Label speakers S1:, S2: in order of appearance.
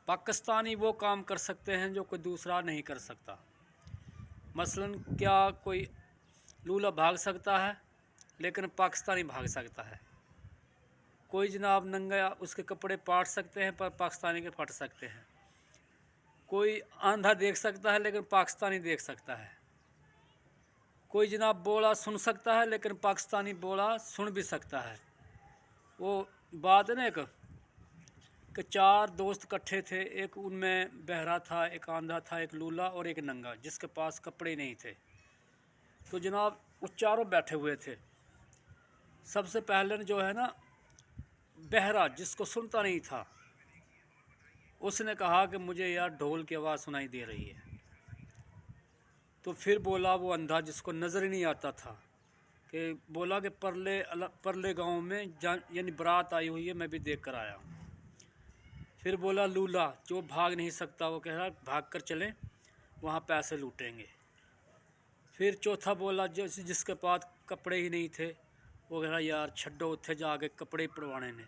S1: पाकिस्तानी वो काम कर सकते हैं जो कोई दूसरा नहीं कर सकता। मसलन क्या कोई लूला भाग सकता है लेकिन पाकिस्तानी भाग सकता है। कोई जनाब नंगा उसके कपड़े पाट सकते हैं पर पाकिस्तानी के फट सकते हैं। कोई आंधा देख सकता है लेकिन पाकिस्तानी देख सकता है। कोई जनाब बोला सुन सकता है लेकिन पाकिस्तानी बोला सुन भी सकता है। वो बात है ना एक कि 4 दोस्त इकट्ठे थे, एक उनमें बहरा था, एक आंधा था, एक लूला और एक नंगा जिसके पास कपड़े नहीं थे। तो जनाब वो चारों बैठे हुए थे। सबसे पहले जो है ना बहरा जिसको सुनता नहीं था, उसने कहा कि मुझे यार ढोल की आवाज़ सुनाई दे रही है। तो फिर बोला वो अंधा जिसको नज़र ही नहीं आता था कि बोला कि परले गांव में यानी बारात आई हुई है, मैं भी देख कर आया हूँ। फिर बोला लूला जो भाग नहीं सकता, वो कह रहा भाग कर चलें वहाँ पैसे लूटेंगे। फिर चौथा बोला जिसके पास कपड़े ही नहीं थे, वो कह रहा यार छड्डो उत्थे जाके कपड़े पड़वाने ने।